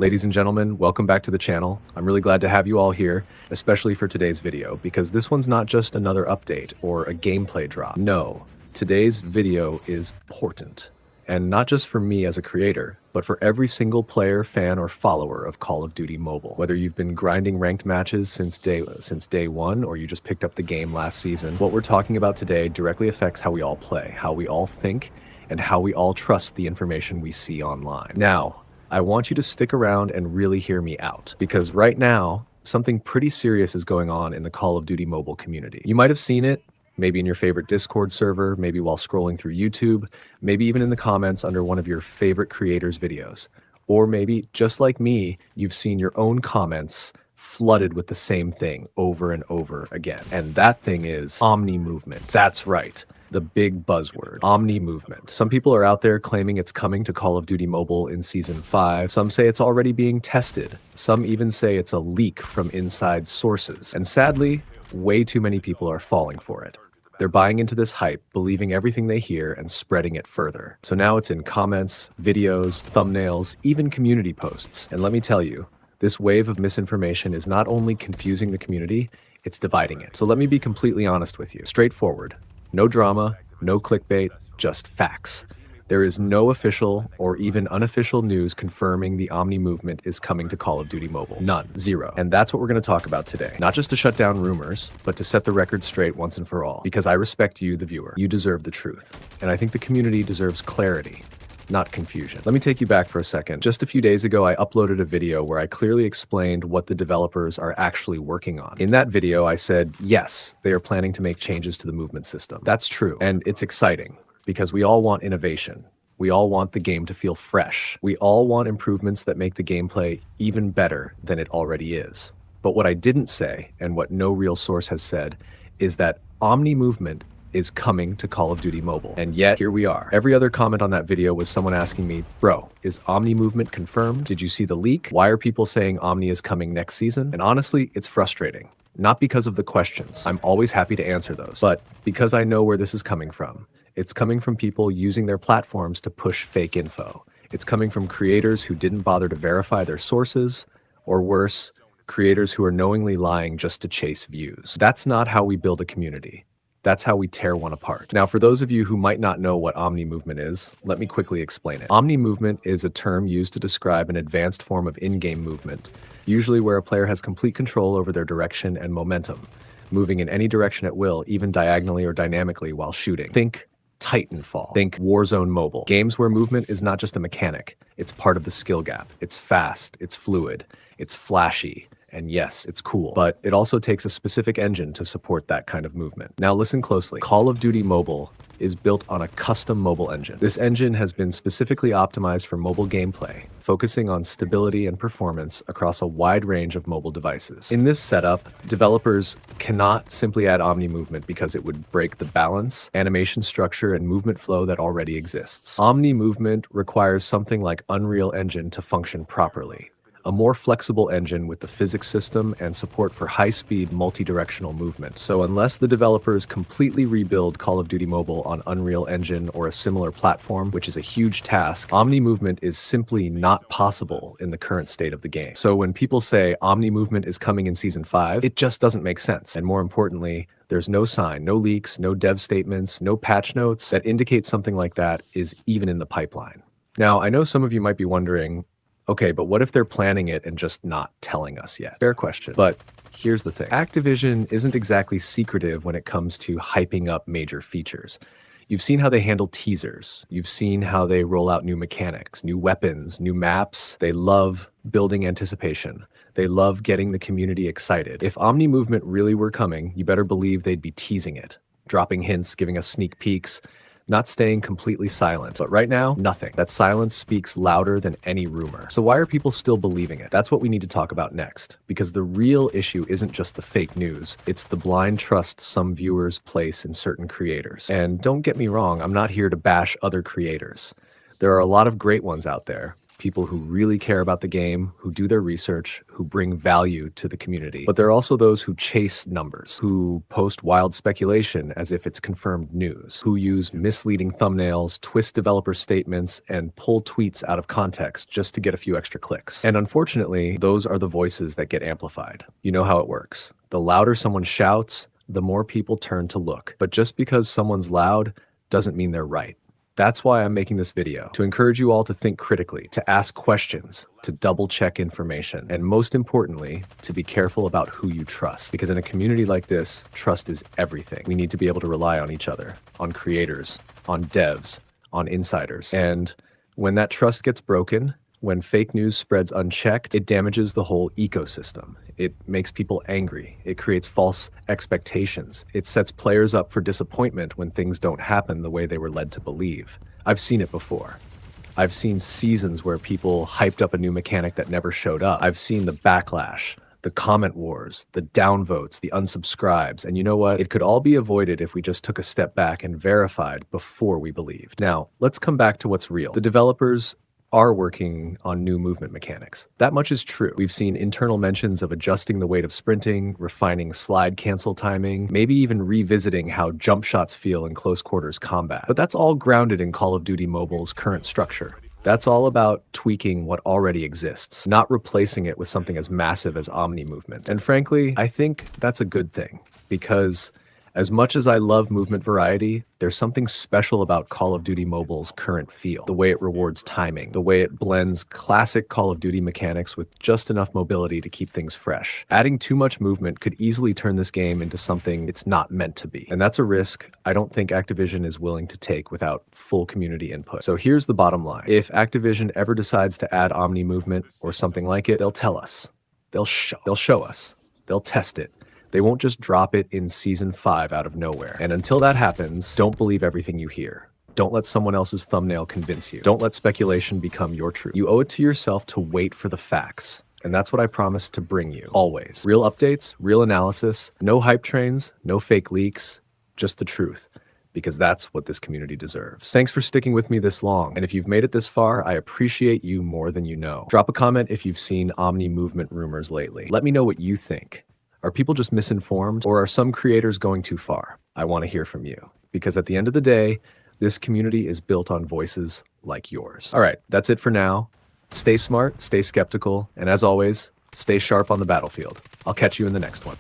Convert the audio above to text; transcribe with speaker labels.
Speaker 1: Ladies and gentlemen, welcome back to the channel. I'm really glad to have you all here, especially for today's video, because this one's not just another update or a gameplay drop. No, today's video is important. And not just for me as a creator, but for every single player, fan, or follower of Call of Duty Mobile. Whether you've been grinding ranked matches since day one, or you just picked up the game last season, what we're talking about today directly affects how we all play, how we all think, and how we all trust the information we see online. Now, I want you to stick around and really hear me out, because right now, something pretty serious is going on in the Call of Duty Mobile community. You might have seen it, maybe in your favorite Discord server, maybe while scrolling through YouTube, maybe even in the comments under one of your favorite creators' videos. Or maybe, just like me, you've seen your own comments flooded with the same thing over and over again. And that thing is Omni movement. That's right. The big buzzword, Omni movement. Some people are out there claiming it's coming to Call of Duty Mobile in Season 5. Some say it's already being tested. Some even say it's a leak from inside sources. And sadly, way too many people are falling for it. They're buying into this hype, believing everything they hear, and spreading it further. So now it's in comments, videos, thumbnails, even community posts. And let me tell you, this wave of misinformation is not only confusing the community, it's dividing it. So let me be completely honest with you. Straightforward. No drama, no clickbait, just facts. There is no official or even unofficial news confirming the Omni movement is coming to Call of Duty Mobile. None. Zero. And that's what we're going to talk about today. Not just to shut down rumors, but to set the record straight once and for all. Because I respect you, the viewer. You deserve the truth. And I think the community deserves clarity, not confusion. Let me take you back for a second. Just a few days ago, I uploaded a video where I clearly explained what the developers are actually working on. In that video, I said, yes, they are planning to make changes to the movement system. That's true. And it's exciting, because we all want innovation. We all want the game to feel fresh. We all want improvements that make the gameplay even better than it already is. But what I didn't say, and what no real source has said, is that Omni movement is coming to Call of Duty Mobile. And yet, here we are. Every other comment on that video was someone asking me, bro, is Omni movement confirmed? Did you see the leak? Why are people saying Omni is coming next season? And honestly, it's frustrating. Not because of the questions. I'm always happy to answer those. But because I know where this is coming from. It's coming from people using their platforms to push fake info. It's coming from creators who didn't bother to verify their sources, or worse, creators who are knowingly lying just to chase views. That's not how we build a community. That's how we tear one apart. Now, for those of you who might not know what Omni movement is, let me quickly explain it. Omni movement is a term used to describe an advanced form of in-game movement, usually where a player has complete control over their direction and momentum, moving in any direction at will, even diagonally or dynamically while shooting. Think Titanfall. Think Warzone Mobile. Games where movement is not just a mechanic, it's part of the skill gap. It's fast, it's fluid, it's flashy, and yes, it's cool. But it also takes a specific engine to support that kind of movement. Now listen closely. Call of Duty Mobile is built on a custom mobile engine. This engine has been specifically optimized for mobile gameplay, focusing on stability and performance across a wide range of mobile devices. In this setup, developers cannot simply add Omni movement because it would break the balance, animation structure, and movement flow that already exists. Omni movement requires something like Unreal Engine to function properly. A more flexible engine with the physics system and support for high-speed multi-directional movement. So unless the developers completely rebuild Call of Duty Mobile on Unreal Engine or a similar platform, which is a huge task, Omni movement is simply not possible in the current state of the game. So when people say Omni movement is coming in Season 5, it just doesn't make sense. And more importantly, there's no sign, no leaks, no dev statements, no patch notes that indicate something like that is even in the pipeline. Now, I know some of you might be wondering, okay, but what if they're planning it and just not telling us yet? Fair question. But here's the thing. Activision isn't exactly secretive when it comes to hyping up major features. You've seen how they handle teasers. You've seen how they roll out new mechanics, new weapons, new maps. They love building anticipation. They love getting the community excited. If Omni movement really were coming, you better believe they'd be teasing it, dropping hints, giving us sneak peeks, not staying completely silent. But right now, nothing. That silence speaks louder than any rumor. So why are people still believing it? That's what we need to talk about next. Because the real issue isn't just the fake news. It's the blind trust some viewers place in certain creators. And don't get me wrong, I'm not here to bash other creators. There are a lot of great ones out there. people who really care about the game, who do their research, who bring value to the community. But there are also those who chase numbers, who post wild speculation as if it's confirmed news, who use misleading thumbnails, twist developer statements, and pull tweets out of context just to get a few extra clicks. And unfortunately, those are the voices that get amplified. You know how it works. The louder someone shouts, the more people turn to look. But just because someone's loud doesn't mean they're right. That's why I'm making this video, to encourage you all to think critically, to ask questions, to double check information, and most importantly, to be careful about who you trust. Because in a community like this, trust is everything. We need to be able to rely on each other, on creators, on devs, on insiders. And when that trust gets broken, when fake news spreads unchecked, it damages the whole ecosystem. It makes people angry. It creates false expectations. It sets players up for disappointment when things don't happen the way they were led to believe. I've seen it before. I've seen seasons where people hyped up a new mechanic that never showed up. I've seen the backlash, the comment wars, the downvotes, the unsubscribes. And you know what? It could all be avoided if we just took a step back and verified before we believed. Now, let's come back to what's real. The developers are working on new movement mechanics. That much is true. We've seen internal mentions of adjusting the weight of sprinting, refining slide cancel timing, maybe even revisiting how jump shots feel in close quarters combat. But that's all grounded in Call of Duty Mobile's current structure. That's all about tweaking what already exists, not replacing it with something as massive as Omni movement. And frankly, I think that's a good thing, because as much as I love movement variety, there's something special about Call of Duty Mobile's current feel. The way it rewards timing, the way it blends classic Call of Duty mechanics with just enough mobility to keep things fresh. Adding too much movement could easily turn this game into something it's not meant to be. And that's a risk I don't think Activision is willing to take without full community input. So here's the bottom line. If Activision ever decides to add Omni movement or something like it, they'll tell us. They'll show us. They'll test it. They won't just drop it in Season 5 out of nowhere. And until that happens, don't believe everything you hear. Don't let someone else's thumbnail convince you. Don't let speculation become your truth. You owe it to yourself to wait for the facts. And that's what I promise to bring you, always. Real updates, real analysis, no hype trains, no fake leaks, just the truth. Because that's what this community deserves. Thanks for sticking with me this long. And if you've made it this far, I appreciate you more than you know. Drop a comment if you've seen Omni movement rumors lately. Let me know what you think. Are people just misinformed, or are some creators going too far? I want to hear from you, because at the end of the day, this community is built on voices like yours. All right, that's it for now. Stay smart, stay skeptical, and as always, stay sharp on the battlefield. I'll catch you in the next one.